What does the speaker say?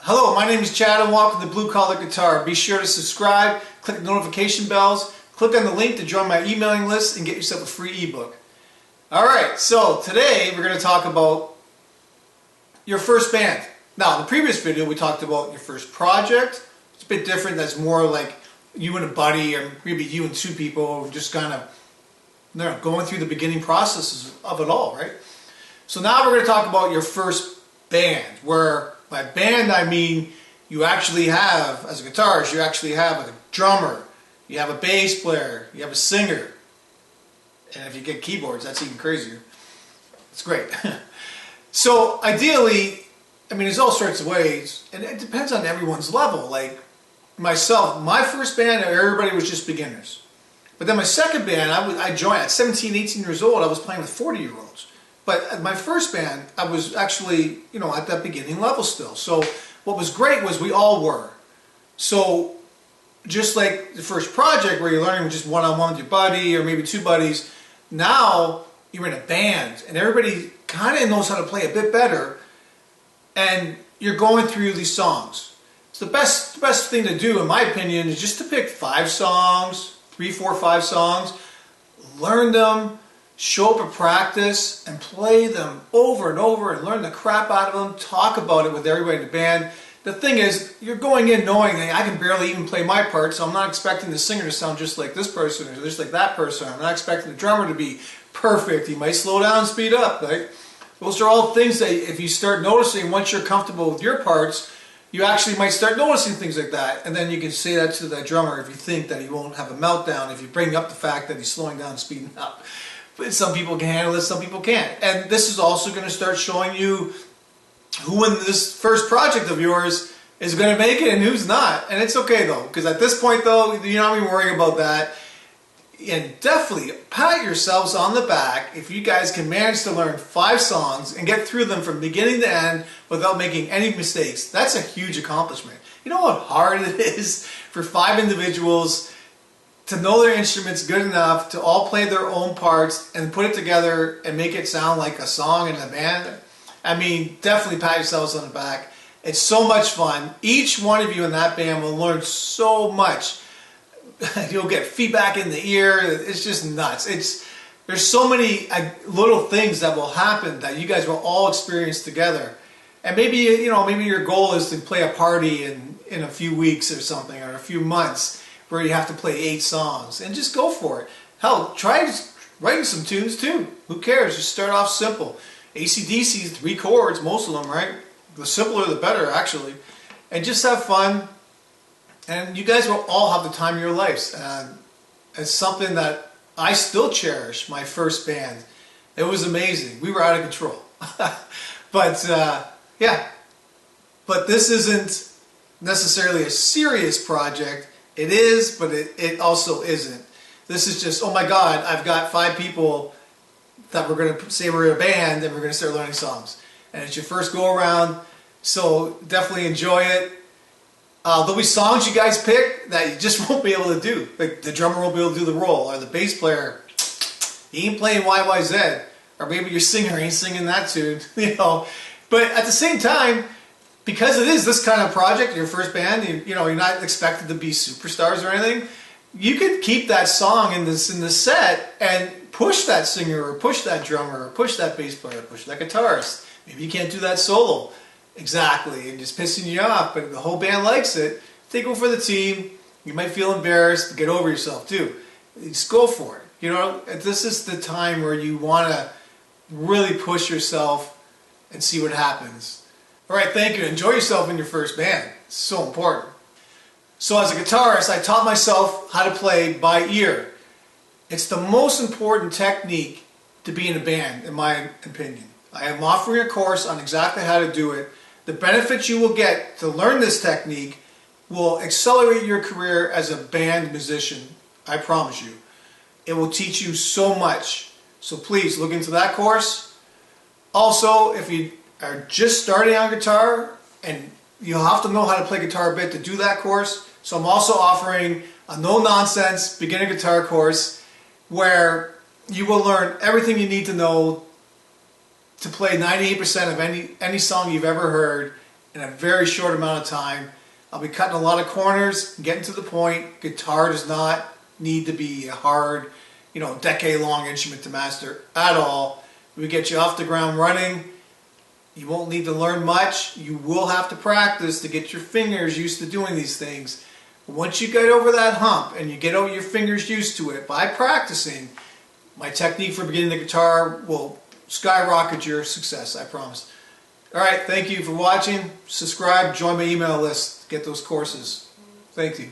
Hello, my name is Chad and welcome to Blue Collar Guitar. Be sure to subscribe, click the notification bells, click on the link to join my emailing list and get yourself a free ebook. Alright, so today we're going to talk about your first band. Now, in the previous video we talked about your first project. It's a bit different. That's more like you and a buddy, or maybe you and two people just kind of going through the beginning processes of it all, right? So now we're going to talk about your first band, where by band I mean you actually have, as a guitarist, you actually have a drummer, you have a bass player, you have a singer, and if you get keyboards, that's even crazier. It's great. So ideally, I mean, there's all sorts of ways, and it depends on everyone's level. Like myself, my first band, everybody was just beginners. But then my second band, I joined at 17, 18 years old. I was playing with 40-year-olds. But at my first band, I was actually, at that beginning level still. So what was great was we all were. So just like the first project where you're learning just one-on-one with your buddy or maybe two buddies, now you're in a band and everybody kind of knows how to play a bit better, and you're going through these songs. So the best thing to do, in my opinion, is just to pick 5 songs, 3, 4, 5 songs, learn them, show up at practice and play them over and over and learn the crap out of them, talk about it with everybody in the band. The thing is, you're going in knowing that I can barely even play my part, so I'm not expecting the singer to sound just like this person or just like that person. I'm not expecting the drummer to be perfect. He might slow down, speed up, right? Those are all things that if you start noticing, once you're comfortable with your parts, you actually might start noticing things like that. And then you can say that to that drummer if you think that he won't have a meltdown, if you bring up the fact that he's slowing down, speeding up. But some people can handle it, some people can't. And this is also going to start showing you who in this first project of yours is going to make it and who's not. And it's okay though, because at this point though, you're not even worrying about that. And definitely pat yourselves on the back if you guys can manage to learn 5 songs and get through them from beginning to end without making any mistakes. That's a huge accomplishment. You know how hard it is for 5 individuals to know their instruments good enough to all play their own parts and put it together and make it sound like a song in a band? I mean, definitely pat yourselves on the back. It's so much fun. Each one of you in that band will learn so much. You'll get feedback in the ear. It's just nuts. There's so many little things that will happen that you guys will all experience together. And maybe maybe your goal is to play a party in a few weeks or something, or a few months, where you have to play 8 songs, and just go for it. Hell, try writing some tunes too. Who cares? Just start off simple. AC/DC, 3 chords, most of them, right? The simpler the better, actually. And just have fun. And you guys will all have the time of your lives. It's something that I still cherish, my first band. It was amazing. We were out of control. But yeah. But this isn't necessarily a serious project. It is, but it also isn't. This is just, oh my God, I've got 5 people that we're going to say we're a band and we're going to start learning songs. And it's your first go around, so definitely enjoy it. There'll be songs you guys pick that you just won't be able to do. Like the drummer won't be able to do the roll, or the bass player, he ain't playing YYZ, or maybe your singer ain't singing that tune, But at the same time, because it is this kind of project, your first band, you're not expected to be superstars or anything. You could keep that song in the set and push that singer, or push that drummer, or push that bass player, or push that guitarist. Maybe you can't do that solo exactly, and just pissing you off, but the whole band likes it. Take one for the team. You might feel embarrassed, but get over yourself too. Just go for it. This is the time where you want to really push yourself and see what happens. Alright, thank you. Enjoy yourself in your first band. It's so important. So as a guitarist, I taught myself how to play by ear. It's the most important technique to be in a band, in my opinion. I am offering a course on exactly how to do it. The benefits you will get to learn this technique will accelerate your career as a band musician. I promise you. It will teach you so much. So please look into that course. Also, if you are just starting on guitar, and you'll have to know how to play guitar a bit to do that course. So I'm also offering a no-nonsense beginner guitar course where you will learn everything you need to know to play 98% of any song you've ever heard in a very short amount of time. I'll be cutting a lot of corners, getting to the point. Guitar does not need to be a hard, decade-long instrument to master at all. We get you off the ground running. You won't need to learn much. You will have to practice to get your fingers used to doing these things. Once you get over that hump and you get over your fingers used to it by practicing, my technique for beginning the guitar will skyrocket your success, I promise. Alright, thank you for watching. Subscribe, join my email list, get those courses. Thank you.